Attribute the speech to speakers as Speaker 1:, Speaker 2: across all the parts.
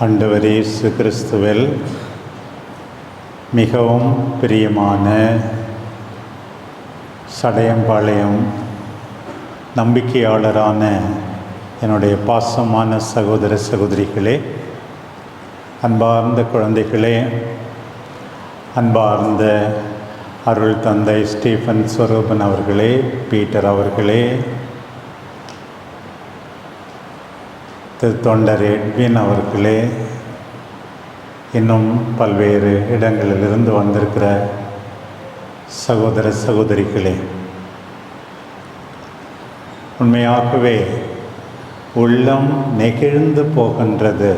Speaker 1: ஆண்டவர் இயேசு கிறிஸ்துவில் மிகவும் பிரியமான சடையம்பாளையம் நம்பிக்கையாளரான என்னுடைய பாசமான சகோதர சகோதரிகளே, அன்பார்ந்த குழந்தைகளே, அன்பார்ந்த அருள் தந்தை ஸ்டீஃபன் ஸ்வரூபன் அவர்களே, பீட்டர் அவர்களே, தொண்டர் எட்வின் அவர்களே, இன்னும் பல்வேறு இடங்களிலிருந்து வந்திருக்கிற சகோதர சகோதரிகளே, உண்மையாகவே உள்ளம் நெகிழ்ந்து போகின்றது.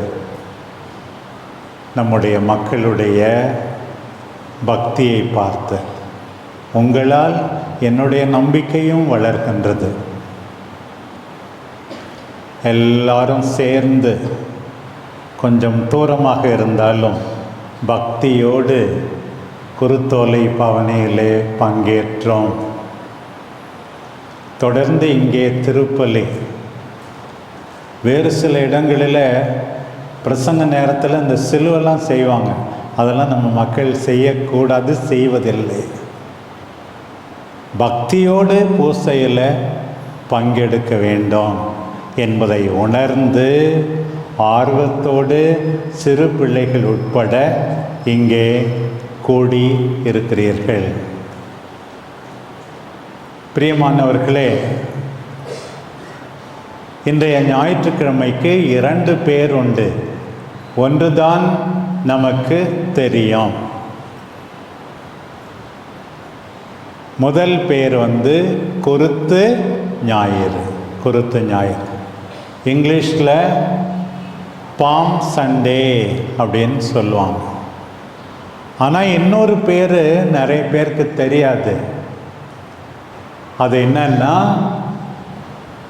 Speaker 1: நம்முடைய மக்களுடைய பக்தியை பார்த்து உங்களால் என்னுடைய நம்பிக்கையும் வளர்கின்றது. எல்லாரும் சேர்ந்து கொஞ்சம் தூரமாக இருந்தாலும் பக்தியோடு குருத்தோலை பவனியிலே பங்கேற்றோம். தொடர்ந்து இங்கே திருப்பலி, வேறு சில இடங்களில் பிரசங்க நேரத்தில் இந்த சிலுவெல்லாம் செய்வாங்க. அதெல்லாம் நம்ம மக்கள் செய்யக்கூடாது, செய்வதில்லை. பக்தியோடு பூசையில் பங்கெடுக்க வேண்டும் என்பதை உணர்ந்து ஆர்வத்தோடு சிறு பிள்ளைகள் உட்பட இங்கே கூடி இருக்கிறீர்கள். பிரியமானவர்களே, இன்றைய ஞாயிற்றுக்கிழமைக்கு 2 பேர் உண்டு. ஒன்றுதான் நமக்கு தெரியும். முதல் பேர் குருத்து ஞாயிறு. குருத்து ஞாயிறு இங்கிலீஷில் பாம் சண்டே அப்படின்னு சொல்லுவாங்க. ஆனால் இன்னொரு பேர் நிறைய பேருக்கு தெரியாது. அது என்னன்னா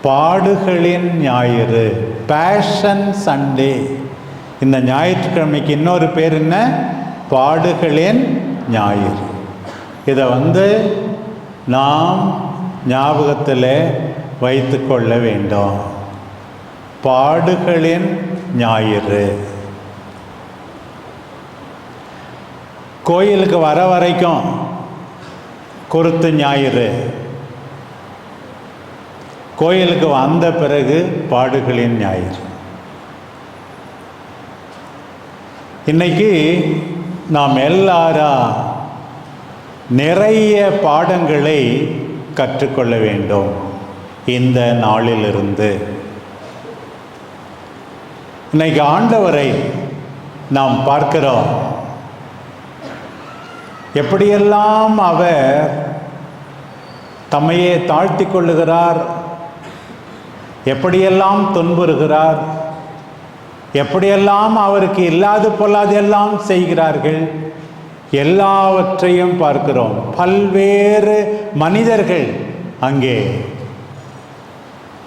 Speaker 1: பாடுகளின் ஞாயிறு, பேஷன் சண்டே. இந்த ஞாயிற்றுக்கிழமைக்கு இன்னொரு பேர் என்ன? பாடுகளின் ஞாயிறு. இதை நாம் ஞாபகத்தில் வைத்து கொள்ள வேண்டும். பாடுகளின் ஞாயிறு. கோயிலுக்கு வர வரைக்கும் குருத்து ஞாயிறு, கோயிலுக்கு வந்த பிறகு பாடுகளின் ஞாயிறு. இன்னைக்கு நாம் எல்லாரும் நிறைய பாடங்களை கற்றுக்கொள்ள வேண்டும். இந்த நாளிலிருந்து இன்னைக்கு ஆண்டவரை நாம் பார்க்கிறோம். எப்படியெல்லாம் அவர் தம்மையே தாழ்த்தி கொள்ளுகிறார், எப்படியெல்லாம் துன்புறுகிறார், எப்படியெல்லாம் அவருக்கு இல்லாது பொல்லாது எல்லாம் செய்கிறார்கள், எல்லாவற்றையும் பார்க்கிறோம். பல்வேறு மனிதர்கள் அங்கே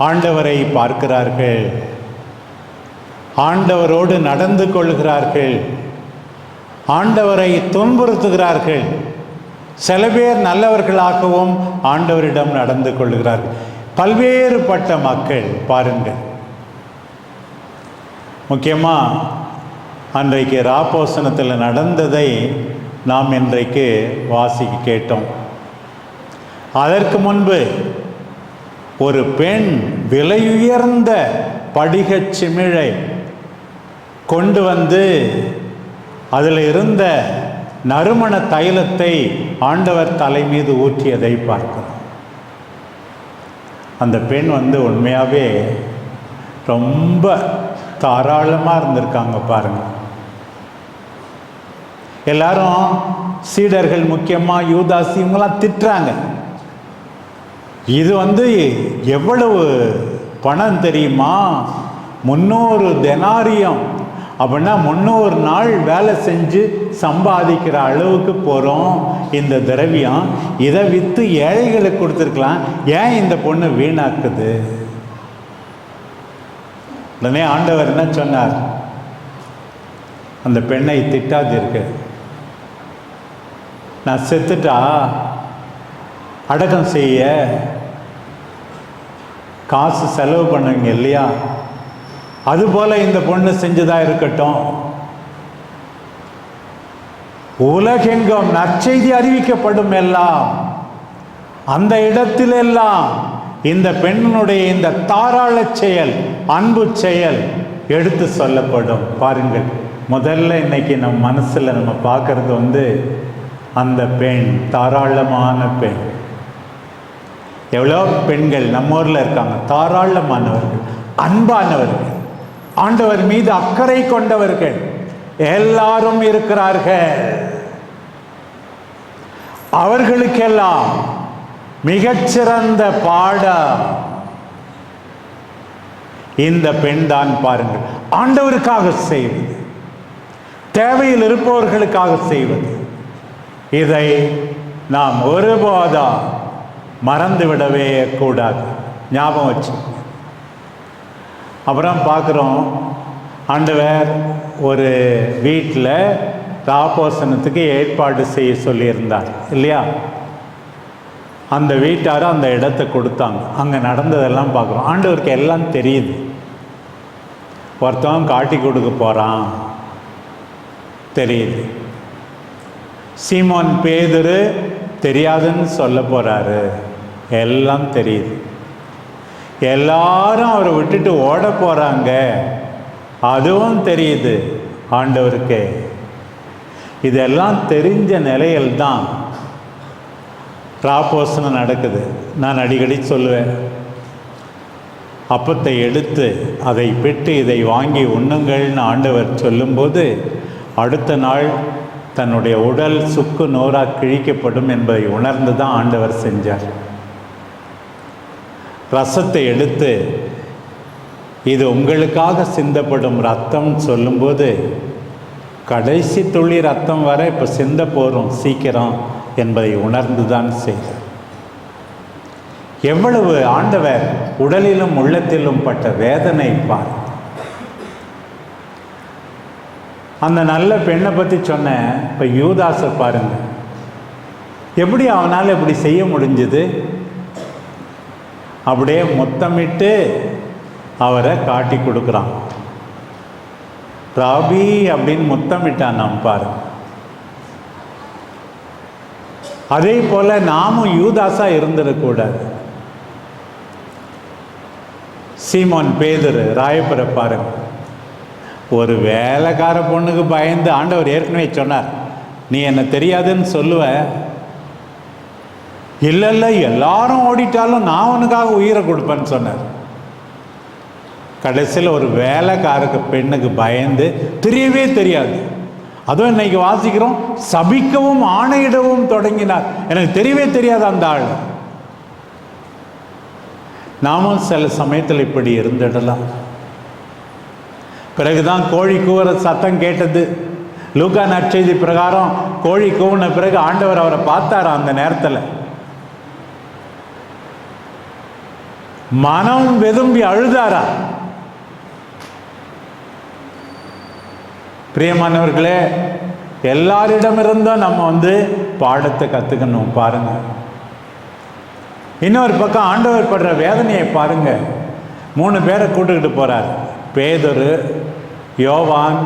Speaker 1: ஆண்டவரை பார்க்கிறார்கள், ஆண்டவரோடு நடந்து கொள்கிறார்கள், ஆண்டவரை துன்புறுத்துகிறார்கள். சில பேர் நல்லவர்களாகவும் ஆண்டவரிடம் நடந்து கொள்கிறார்கள். பல்வேறுபட்ட மக்கள் பாருங்கள். முக்கியமாக அன்றைக்கு ராப்போசனத்தில் நடந்ததை நாம் இன்றைக்கு வாசிக்க கேட்டோம். அதற்கு முன்பு ஒரு பெண் விலையுயர்ந்த படிகச் சிமிழை கொண்டு அதில் இருந்த நறுமண தைலத்தை ஆண்டவர் தலை மீது ஊற்றியதை பார்க்கிறோம். அந்த பெண் உண்மையாகவே ரொம்ப தாராளமாக இருந்திருக்காங்க பாருங்க. எல்லாரும் சீடர்கள், முக்கியமாக யூதாஸ், இவங்களாம் திட்டுறாங்க. இது எவ்வளவு பணம் தெரியுமா? 300 தெனாரியம். அப்படின்னா 300 நாள் வேலை செஞ்சு சம்பாதிக்கிற அளவுக்கு போகிறோம் இந்த திரவியம். இதை விற்று ஏழைகளுக்கு கொடுத்துருக்கலாம். ஏன் இந்த பொண்ணு வீணாக்குது? உடனே ஆண்டவர் என்ன சொன்னார்? அந்த பெண்ணை திட்டாதீர்கள். நான் செத்துட்டா அடக்கம் செய்ய காசு செலவு பண்ணுவீங்க இல்லையா? அதுபோல இந்த பொண்ணு செஞ்சதா இருக்கட்டும். உலகெங்கும் நற்செய்தி அறிவிக்கப்படும் எல்லாம், அந்த இடத்திலெல்லாம் இந்த பெண்ணுடைய இந்த தாராள செயல், அன்பு செயல் எடுத்து சொல்லப்படும். பாருங்கள், முதல்ல இன்னைக்கு நம் மனசுல நம்ம பார்க்கறது அந்த பெண், தாராளமான பெண். எவ்வளோ பெண்கள் நம்ம ஊர்ல இருக்காங்க, தாராளமானவர்கள், அன்பானவர்கள், ஆண்டவர் மீது அக்கறை கொண்டவர்கள் எல்லாரும் இருக்கிறார்கள். அவர்களுக்கெல்லாம் மிகச்சிறந்த பாடம் இந்த பெண் தான். பாருங்கள், ஆண்டவருக்காக செய்வது, தேவையில் இருப்பவர்களுக்காக செய்வது, இதை நாம் ஒருபோதும் மறந்துவிடவே கூடாது. ஞாபகம் வச்சு. அப்புறம் பார்க்குறோம், ஆண்டவர் ஒரு வீட்டில் ராப்போசனத்துக்கு ஏற்பாடு செய்ய சொல்லியிருந்தார் இல்லையா? அந்த வீட்டாரும் அந்த இடத்தை கொடுத்தாங்க. அங்கே நடந்ததெல்லாம் பார்க்குறோம். ஆண்டவருக்கு எல்லாம் தெரியுது. ஒருத்தவன் காட்டி கொடுக்க போகிறான் தெரியுது. சீமோன் பேதுரு தெரியாதுன்னு சொல்ல போகிறாரு, எல்லாம் தெரியுது. எல்லாரும் அவரை விட்டுட்டு ஓட போகிறாங்க, அதுவும் தெரியுது ஆண்டவருக்கு. இதெல்லாம் தெரிஞ்ச நிலையில்தான் ராப்போசனம் நடக்குது. நான் அடிக்கடி சொல்லுவேன், அப்பத்தை எடுத்து அதை பெற்று இதை வாங்கி உண்ணுங்கள்னு ஆண்டவர் சொல்லும்போது அடுத்த நாள் தன்னுடைய உடல் சுக்கு நூறாக கிழிக்கப்படும் என்பதை உணர்ந்து தான் ஆண்டவர் செஞ்சார். ரசத்தை எடுத்து இது உங்களுக்காக சிந்தப்படும் ரத்தம் சொல்லும்போது கடைசி துளி ரத்தம் வர இப்போ சிந்த போகிறோம் சீக்கிரம் என்பதை உணர்ந்து தான் செய்தார். எவ்வளவு ஆண்டவர் உடலிலும் உள்ளத்திலும் பட்ட வேதனை பார். அந்த நல்ல பெண்ணை பற்றி சொன்னேன். இப்போ யூதாசை பாருங்க, எப்படி அவனால் இப்படி செய்ய முடிஞ்சது? அப்படியே முத்தமிட்டு அவரை காட்டி கொடுக்குறான். ராபி அப்படின்னு முத்தமிட்டான். நாம் பாருங்க. அதே போல நாமும் யூதாசா இருந்துடக்கூடாது. சீமோன் பேதுரு ராயப்பரை பாருங்க, ஒரு வேலைக்கார பொண்ணுக்கு பயந்து ஆண்டவர் ஏற்கனவே சொன்னார், நீ என்ன தெரியாதுன்னு சொல்லுவ. இல்லை இல்லை, எல்லாரும் ஓடிட்டாலும் நான் உனக்காக உயிரை கொடுப்பேன்னு சொன்னார். கடைசியில் ஒரு வேலைக்காரக்கு பெண்ணுக்கு பயந்து தெரியவே தெரியாது. அதுவும் இன்னைக்கு வாசிக்கிறோம், சபிக்கவும் ஆணையிடவும் தொடங்கினார். எனக்கு தெரியவே தெரியாது அந்த ஆள். நாமும் சில சமயத்தில் இப்படி இருந்துடலாம். பிறகுதான் கோழி கூவுற சத்தம் கேட்டது. லூக்கா நற்செய்தி பிரகாரம் கோழி கூவின பிறகு ஆண்டவர் அவரை பார்த்தாரா. அந்த நேரத்தில் மனம் வெதும்பி அழுதாரா. பிரியமானவர்களே, எல்லாரிடமிருந்தும் நம்ம பாடத்தை கற்றுக்கணும். பாருங்க, இன்னொரு பக்கம் ஆண்டவர் படுற வேதனையை பாருங்க. 3 பேரை கூட்டுக்கிட்டு போறார். பேதுரு, யோவான்,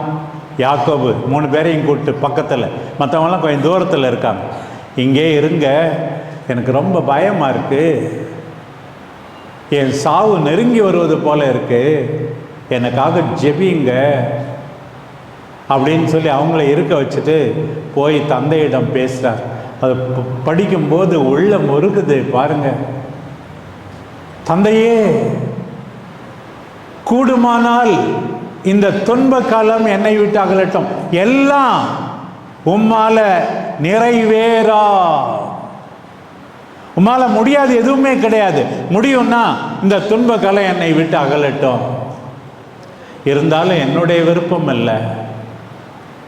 Speaker 1: யாக்கோபு 3 பேரையும் கூப்பிட்டு பக்கத்தில், மற்றவங்களாம் கொஞ்சம் தூரத்தில் இருக்காங்க. இங்கே இருங்க, எனக்கு ரொம்ப பயமாக இருக்குது, என் சாவு நெருங்கி வருவது போல இருக்கு, எனக்காக ஜெபிங்க அப்படின்னு சொல்லி அவங்கள இருக்க வச்சுட்டு போய் தந்தையிடம் பேசுகிறார். அது படிக்கும்போது உள்ள முருகுது பாருங்க. தந்தையே, கூடுமானால் இந்த துன்ப காலம் என்னை விட்டு அகலட்டும், எல்லாம் உம்மால நிறைவேறா. உம்மால முடியாது எதுவுமே கிடையாது. முடியும்னா இந்த துன்ப காலம் என்னை விட்டு அகலட்டும். இருந்தாலும் என்னுடைய விருப்பம் இல்லை,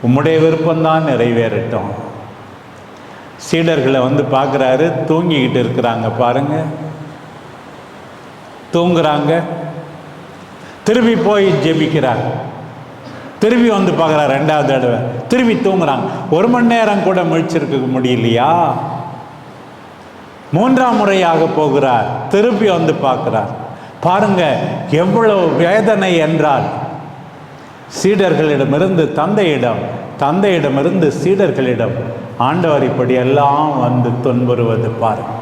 Speaker 1: உம்முடைய விருப்பம்தான் நிறைவேறட்டும். சீடர்களை பார்க்குறாரு, தூங்கிக்கிட்டு இருக்கிறாங்க பாருங்க, தூங்குறாங்க. திரும்பி போய் ஜெபிக்கிறார். திரும்பி பார்க்குறார் 2வது தடவை, திரும்பி தூங்குறாங்க. 1 மணி நேரம் கூட முழிச்சிருக்க முடியலையா? 3ஆம் முறையாக போகிறார், திருப்பி பார்க்குறார். பாருங்க எவ்வளவு வேதனை என்றால், சீடர்களிடமிருந்து தந்தையிடம், தந்தையிடமிருந்து சீடர்களிடம் ஆண்டவர் இப்படி எல்லாம் வந்து துன்புறுவது பாருங்க.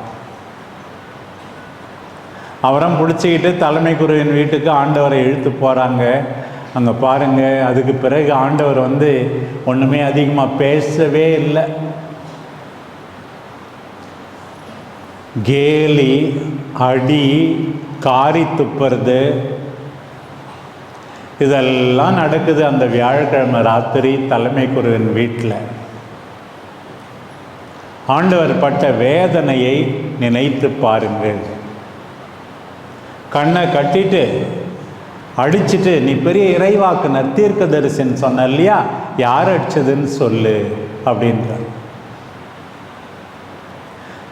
Speaker 1: அவரம் பிடிச்சிக்கிட்டு தலைமை குருவின் வீட்டுக்கு ஆண்டவரை இழுத்து போகிறாங்க. அங்கே பாருங்க, அதுக்கு பிறகு ஆண்டவர் வந்து ஒன்றுமே அதிகமாக பேசவே இல்லை. கேலி, அடி, காரி துப்புறது இதெல்லாம் நடக்குது அந்த வியாழக்கிழமை ராத்திரி தலைமை குருவின் வீட்டில். ஆண்டவர் பட்ட வேதனையை நினைத்து பாருங்கள். கண்ணை கட்டிட்டு அடிச்சுட்டு, நீ பெரிய இறைவாக்குனர் தீர்க்கதரிசின்னு சொன்ன இல்லையா, யார் அடிச்சதுன்னு சொல்லு அப்படின்றார்.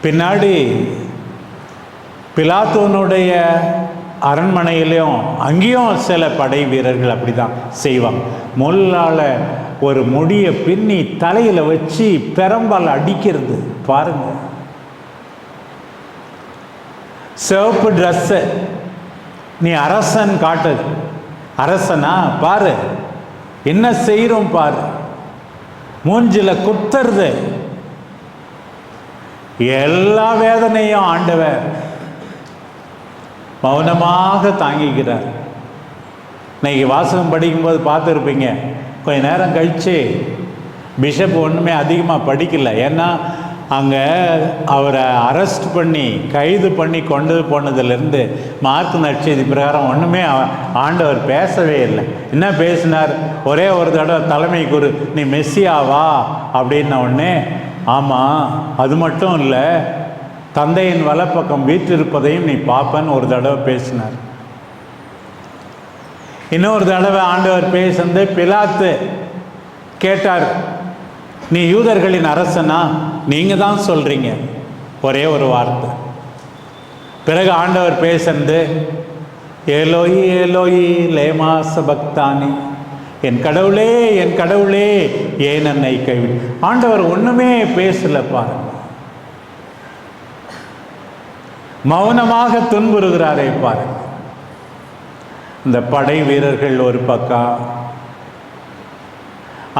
Speaker 1: பின்னாடி பிலாத்தோனுடைய அரண்மனையிலையும் அங்கேயும் சில படை வீரர்கள் அப்படி தான் செய்வாங்க. முள்ளால் ஒரு முடியை பின்னி தலையில் வச்சு பெரம்பால் அடிக்கிறது பாருங்க. சிவப்பு ட்ரெஸ்ஸு, நீ அரசன் காட்டுது, அரசனா பாரு, என்ன செய்கிறோம் பாரு, மூஞ்சில குத்துறது. எல்லா வேதனையும் ஆண்டவர் மௌனமாக தாங்கிக்கிறார். இன்னைக்கு வாசகம் படிக்கும்போது பார்த்துருப்பீங்க, கொஞ்ச நேரம் கழித்து பிஷப் ஒன்றுமே அதிகமாக படிக்கல. ஏன்னா அங்கே அவரை அரெஸ்ட் பண்ணி கைது பண்ணி கொண்டு போனதுலேருந்து மார்க் நற்செய்தி பிரகாரம் ஒன்றுமே ஆண்டவர் பேசவே இல்லை. என்ன பேசினார்? ஒரே ஒரு தடவை தலைமை குரு, நீ மெஸ்ஸியாவா அப்படின்ன உடனே, ஆமாம், அது மட்டும் இல்லை, தந்தையின் வலப்பக்கம் வீற்றிருப்பதையும் நீ பார்ப்பன்னு ஒரு தடவை பேசினார். இன்னொரு தடவை ஆண்டவர் பேசுந்து பிலாத்து கேட்டார், நீ யூதர்களின் அரசனா? நீங்கள் தான் சொல்கிறீங்க, ஒரே ஒரு வார்த்தை. பிறகு ஆண்டவர் பேசுந்து, ஏலோயி ஏலோயி லேமா சபக்தானி, என் கடவுளே என் கடவுளே ஏன் என்னை கைவிடு. ஆண்டவர் ஒன்றுமே பேசல பாருங்க, மௌனமாக துன்புறுகிறாரே பாருங்க. இந்த படை வீரர்கள் ஒரு பக்கம்,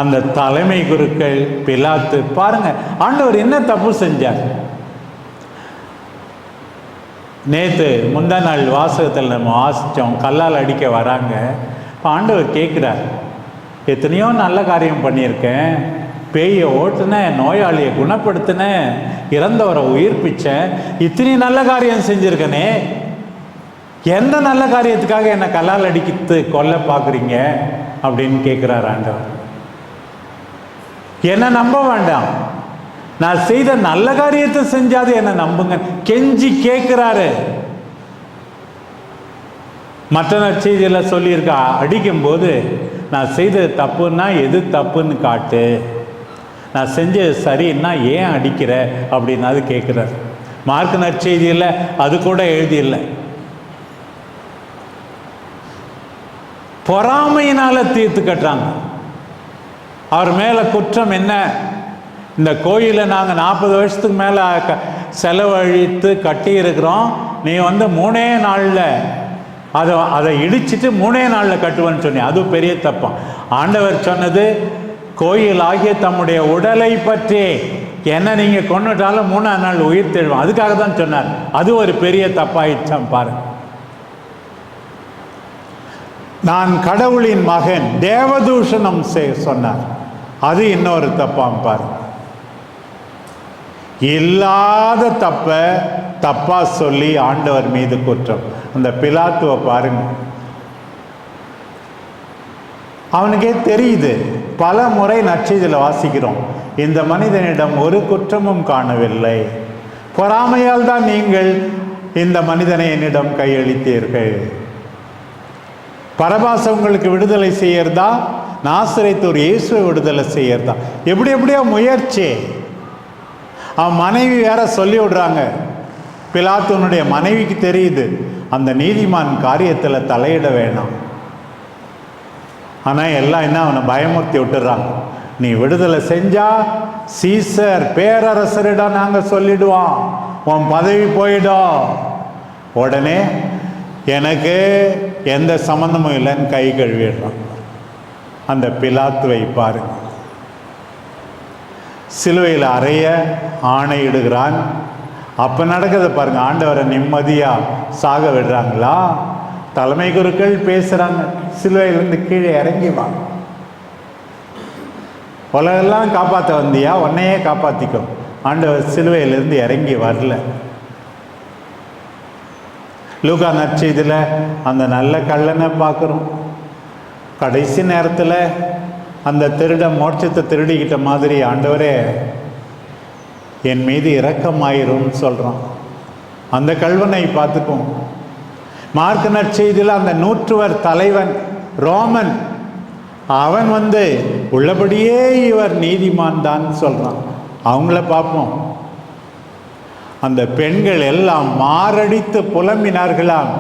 Speaker 1: அந்த தலைமை குருக்கள், பிலாத்து பாருங்க, ஆண்டவர் என்ன தப்பு செஞ்சார்? நேற்று முந்தா நாள் வாசகத்தில் நம்ம வாசித்தோம், கல்லால் அடிக்க வராங்க. இப்போ ஆண்டவர் கேட்குறார், எத்தனையோ நல்ல காரியம் பண்ணியிருக்கேன், பேயை ஓட்டுனேன், நோயாளியை குணப்படுத்தினேன், இறந்தவரை உயிர்ப்பிச்சேன், இத்தனை நல்ல காரியம் செஞ்சுருக்கனே, எந்த நல்ல காரியத்துக்காக என்னை கல்லால் அடிக்கிட்டு கொல்ல பார்க்குறீங்க அப்படின்னு கேட்குறார் ஆண்டவர். என்னை நம்ப வேண்டாம், நான் செய்த நல்ல காரியத்தை செஞ்சாது என்னை நம்புங்க கெஞ்சி கேட்குறாரு. மற்ற நற்செய்தியில் சொல்லியிருக்கா, அடிக்கும்போது நான் செய்தது தப்புன்னா எது தப்புன்னு காட்டு, நான் செஞ்சது சரின்னா ஏன் அடிக்கிற அப்படின்னு அது கேட்குறார். மார்க் நற்செய்தியில் அது கூட எழுதியில்லை. பொறாமையினால் தீர்த்து கட்டுறாங்க. அவர் மேலே குற்றம் என்ன? இந்த கோயிலை நாங்கள் 40 வருஷத்துக்கு மேலே செலவழித்து கட்டியிருக்கிறோம், நீ வந்து 3 நாளில் அதை இடிச்சிட்டு 3 நாளில் கட்டுவேன்னு சொன்னி, அது பெரிய தப்பான். ஆண்டவர் சொன்னது, கோயில் ஆகிய தம்முடைய உடலை பற்றி என்ன நீங்கள் கொண்டுட்டாலும் 3ஆம் நாள் உயிர் தெழுவோம், அதுக்காக தான் சொன்னார். அது ஒரு பெரிய தப்பாயிடுச்சான் பாருங்க. நான் கடவுளின் மகன் தேவதூஷணம் சொன்னார், அது இன்னொரு தப்பாம் பாருங்க. இல்லாத தப்பா சொல்லி ஆண்டவர் மீது குற்றம். அந்த பிலாத்துவை பாருங்க, அவனுக்கே தெரியுது. பல முறை நற்செய்தியில் வாசிக்கிறோம், இந்த மனிதனிடம் ஒரு குற்றமும் காணவில்லை, பொறாமையால் தான் நீங்கள் இந்த மனிதனை என்னிடம் கையளித்தீர்கள். பரபாச உங்களுக்கு விடுதலை செய்யறதா, நாசரேத்தூர் இயேசுவை விடுதலை செய்யறதா, எப்படியோ முயற்சி. அவன் மனைவி வேற சொல்லி விடுறாங்க. பிலாத்துனுடைய மனைவிக்கு தெரியுது அந்த நீதிமான் காரியத்தில் தலையிட வேணாம். ஆனால் எல்லாம் என்ன, அவனை பயமுறுத்தி விட்டுறாங்க. நீ விடுதலை செஞ்சா சீசர் பேரரசரிடம் நாங்கள் சொல்லிடுவோம், உன் பதவி போயிடும். உடனே எனக்கு எந்த சம்மந்தமும் இல்லைன்னு கை கழுவிடுறான். அந்த பிலாத்துவை பாருங்க, சிலுவையில் அறைய ஆணையிடுகிறான். அப்போ நடக்கிறத பாருங்க. ஆண்டவரை நிம்மதியாக சாக விடுறாங்களா? தலைமை குருக்கள் பேசுகிறாங்க, சிலுவையிலேருந்து கீழே இறங்கி வா, உலகெல்லாம் காப்பாற்ற வந்தியா, உன்னையே காப்பாற்றிக்கோ. ஆண்டவர் சிலுவையிலிருந்து இறங்கி வரல. லூக்கா நற்செய்தியில் அந்த நல்ல கள்ளனை பார்க்குறோம். கடைசி நேரத்தில் அந்த திருட மோட்சத்தை திருடிக்கிட்ட மாதிரி, ஆண்டவரே என் மீது இரக்கமாயிரும் சொல்கிறான். அந்த கள்வனை பார்த்துக்கும். மார்க் நற்செய்தியில் அந்த நூற்றுவர் தலைவன் ரோமன், அவன் உள்ளபடியே இவர் நீதிமான் தான் சொல்கிறான். அவங்கள பார்ப்போம். அந்த பெண்கள் எல்லாம் மாரடித்து புலம்பினார்களாம்,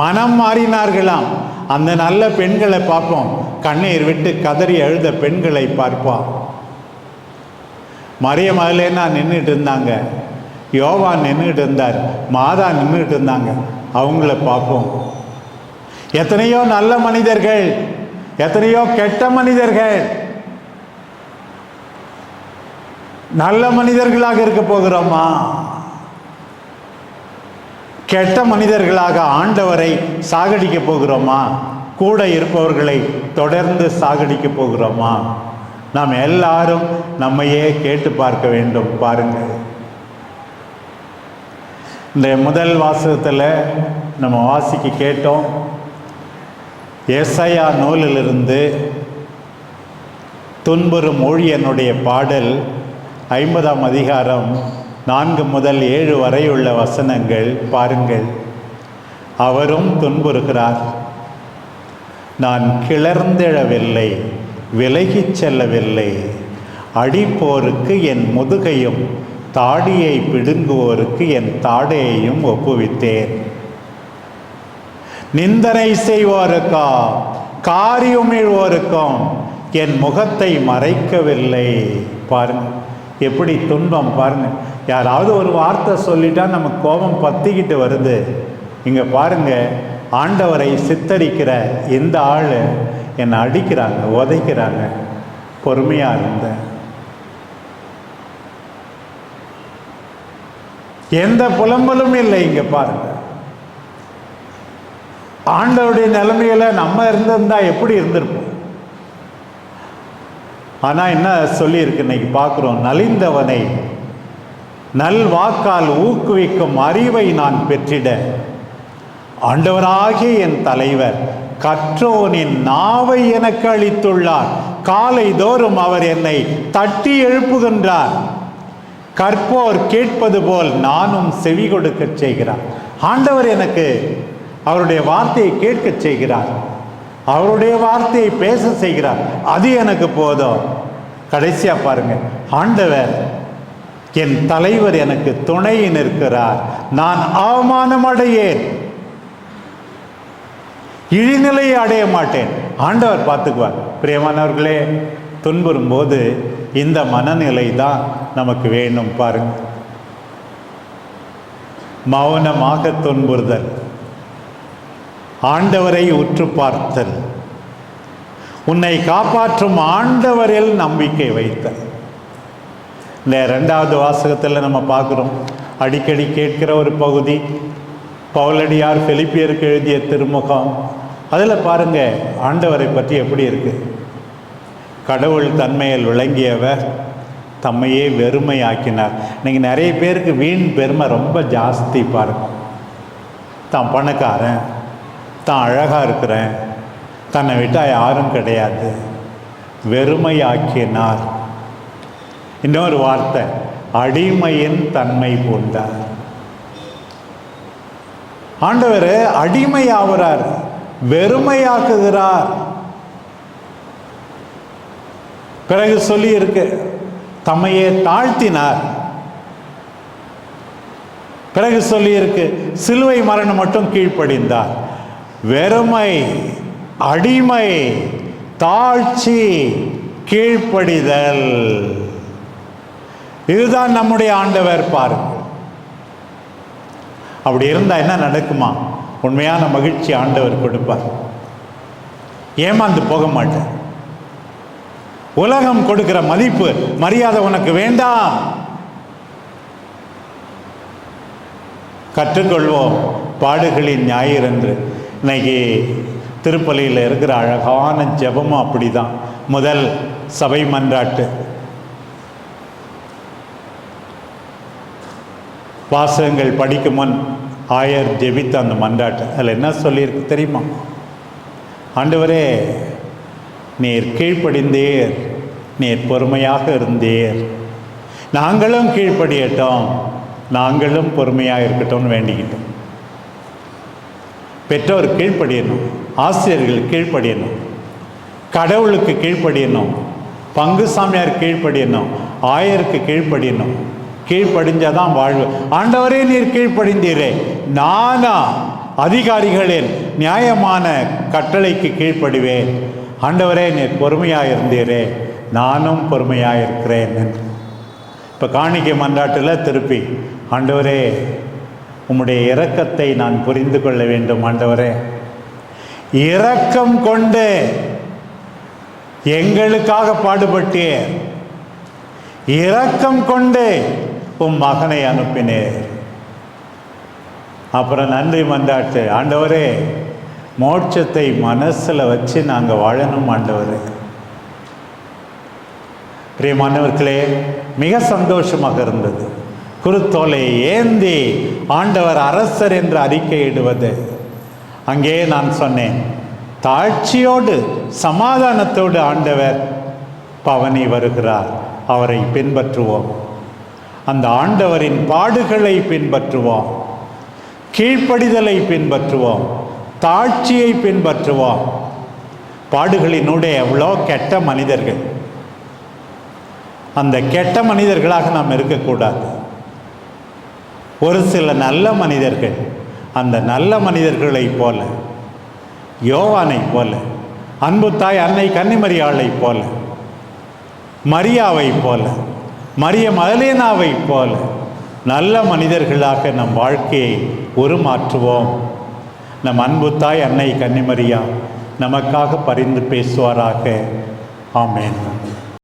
Speaker 1: மனம் மாறினார்களாம். அந்த நல்ல பெண்களை பார்ப்போம். கண்ணீர் விட்டு கதறி அழுத பெண்களை பார்ப்போம். மரிய மகளேனா நின்றுட்டு இருந்தாங்க, யோவான் நின்றுட்டு இருந்தார், மாதா நின்றுட்டு இருந்தாங்க. அவங்கள பார்ப்போம். எத்தனையோ நல்ல மனிதர்கள், எத்தனையோ கெட்ட மனிதர்கள். நல்ல மனிதர்களாக இருக்க போகிறோமா? கெட்ட மனிதர்களாக ஆண்டவரை சாகடிக்க போகிறோமா? கூட இருப்பவர்களை தொடர்ந்து சாகடிக்க போகிறோமா? நாம் எல்லாரும் நம்மையே கேட்டு பார்க்க வேண்டும். பாருங்கள், இந்த முதல் வாசகத்தில் நம்ம வாசிக்க கேட்டோம். ஏசாயா நூலிலிருந்து துன்புறும் ஊழியனுடைய பாடல் 50ஆம் அதிகாரம் 4 முதல் 7 வரை உள்ள வசனங்கள் பாருங்கள். அவரும் துன்புறுகிறார். நான் கிளர்ந்தெழவில்லை, விலகிச் செல்லவில்லை. அடிப்போருக்கு என் முதுகையும் தாடியை பிடுங்குவோருக்கு என் தாடையையும் ஒப்புவித்தேன். நிந்தனை செய்வோருக்கும் காரியுமிழ்வோருக்கும் என் முகத்தை மறைக்கவில்லை. பாருங்க எப்படி துன்பம். பாருங்க, யாராவது ஒரு வார்த்தை சொல்லிட்டா நமக்கு கோபம் பத்திக்கிட்டு வருது. இங்க பாருங்க, ஆண்டவரை சித்தரிக்கிற இந்த ஆள் என்னை அடிக்கிறாங்க, உதைக்கிறாங்க, பொறுமையா இருந்தேன். எந்த புலம்பலும் இல்லை. இங்க பாருங்க, ஆண்டவருடைய நிலைமையில நம்ம இருந்திருந்தா எப்படி இருந்திருப்போம்? ஆனா என்ன சொல்லி இருக்கு இன்னைக்கு பார்க்கிறோம். நலிந்தவனை நல் வாக்கால் ஊக்குவிக்கும் அறிவை நான் பெற்றிட ஆண்டவராகிய என் தலைவர் கற்றோனின் நாவை எனக்கு அளித்துள்ளார். காலை தோறும் அவர் என்னை தட்டி எழுப்புகின்றார். கற்போர் கேட்பது போல் நானும் செவி கொடுக்க செய்கிறார். ஆண்டவர் எனக்கு அவருடைய வார்த்தையை கேட்க செய்கிறார், அவருடைய வார்த்தையை பேச செய்கிறார். அது எனக்கு போதும். கடைசியா பாருங்க, ஆண்டவர் என் தலைவர் எனக்கு துணை நிற்கிறார். நான் அவமானம் அடையேன், இழிநிலையை அடைய மாட்டேன். ஆண்டவர் பார்த்துக்குவார். பிரியமானவர்களே, துன்புறும் போது இந்த மனநிலை தான் நமக்கு வேணும். பாருங்க, மௌனமாக துன்புறுதல், ஆண்டவரை உற்று பார்த்தல், உன்னை காப்பாற்றும் ஆண்டவரில் நம்பிக்கை வைத்தல். இந்த 2வது வாசகத்தில் நம்ம பார்க்குறோம், அடிக்கடி கேட்கிற ஒரு பகுதி, பவுலடியார் பிலிப்பியருக்கு எழுதிய திருமுகம். அதில் பாருங்க, ஆண்டவரை பற்றி எப்படி இருக்கு. கடவுள் தன்மையில் விளங்கியவர் தம்மையே வெறுமையாக்கினார். இன்னைக்கு நிறைய பேருக்கு வீண் பெருமை ரொம்ப ஜாஸ்தி. பாருங்க, தான் பணக்காரன், தான் அழகாக இருக்கிறேன், தன்னை விட்டால் யாரும் கிடையாது. வெறுமையாக்கினார். இன்னொரு வார்த்தை, அடிமையின் தன்மை பூண்டார். ஆண்டவர் அடிமையாகிறார், வெறுமையாக்குகிறார். பிறகு சொல்லி இருக்கு, தம்மையே தாழ்த்தினார். பிறகு சொல்லி இருக்கு, சிலுவை மரணம் மட்டும் கீழ்ப்படிந்தார். வெறுமை, அடிமை, தாழ்ச்சி, கீழ்ப்படிதல், இதுதான் நம்முடைய ஆண்டவர். பாருங்கள், அப்படி இருந்தால் என்ன நடக்குமா? உண்மையான மகிழ்ச்சி ஆண்டவர் கொடுப்பார். ஏமாந்து போக மாட்டேன். உலகம் கொடுக்கிற மதிப்பு மரியாதை உனக்கு வேண்டாம். கற்றுக்கொள்வோம் பாடுகளின் ஞாயிறு என்று. இன்னைக்கு திருப்பலியில் இருக்கிற அழகான ஜெபமும் அப்படிதான். முதல் சபை மன்றாட்டு வாசகங்கள் படிக்கும் முன் ஆயர் ஜெபித்த அந்த மன்றாட்டு, அதில் என்ன சொல்லியிருக்கு தெரியுமா? ஆண்டவரே, நீர் கீழ்ப்படிந்தீர், நீர் பொறுமையாக இருந்தீர், நாங்களும் கீழ்ப்படியட்டோம், நாங்களும் பொறுமையாக இருக்கட்டும்னு வேண்டிக்கிட்டோம். பெற்றோர் கீழ்ப்படியணும், ஆசிரியர்கள் கீழ்ப்படியணும், கடவுளுக்கு கீழ்ப்படியணும், பங்கு சாமியார் கீழ்ப்படியணும், ஆயருக்கு கீழ்ப்படியணும். கீழ்ப்படிஞ்சாதான் வாழ்வு. ஆண்டவரே, நீர் கீழ்ப்படிந்தீரே, நானா அதிகாரிகளின் நியாயமான கட்டளைக்கு கீழ்ப்படிவேன். ஆண்டவரே, நீர் பொறுமையாக இருந்தீரே, நானும் பொறுமையாக இருக்கிறேன் என்று. இப்போ காணிக்கை மன்றாட்டில் திருப்பி, ஆண்டவரே, உம்முடைய இரக்கத்தை நான் புரிந்து கொள்ள வேண்டும். ஆண்டவரே, இரக்கம் கொண்டு எங்களுக்காக பாடுபட்டீர், இரக்கம் கொண்டு உம் மகனை அனுப்பினேர். அப்புறம் நன்றி மன்றாட்டு, ஆண்டவரே, மோட்சத்தை மனசில் வச்சு நாங்கள் வாழணும். ஆண்டவரே, பிரியமானவர்களே, மிக சந்தோஷமாக இருந்தது. குருத்தோலை ஏந்தி ஆண்டவர் அரசர் என்று அறிக்கையிடுவது. அங்கே நான் சொன்னேன், தாழ்ச்சியோடு சமாதானத்தோடு ஆண்டவர் பவனி வருகிறார். அவரை பின்பற்றுவோம். அந்த ஆண்டவரின் பாடுகளை பின்பற்றுவோம், கீழ்ப்படிதலை பின்பற்றுவோம், தாழ்ச்சியை பின்பற்றுவோம். பாடுகளினூடே எவ்வளோ கெட்ட மனிதர்கள், அந்த கெட்ட மனிதர்களாக நாம் இருக்கக்கூடாது. ஒரு சில நல்ல மனிதர்கள், அந்த நல்ல மனிதர்களைப் போல, யோவானை போல, அன்பு தாய் அன்னை கன்னிமரியாளை போல, மரியாவை போல, மரிய மதலேனாவை போல நல்ல மனிதர்களாக நம் வாழ்க்கையை உருமாற்றுவோம். நம் அன்பு தாய் அன்னை கன்னிமரியா நமக்காக பரிந்து பேசுவாராக. ஆமென்.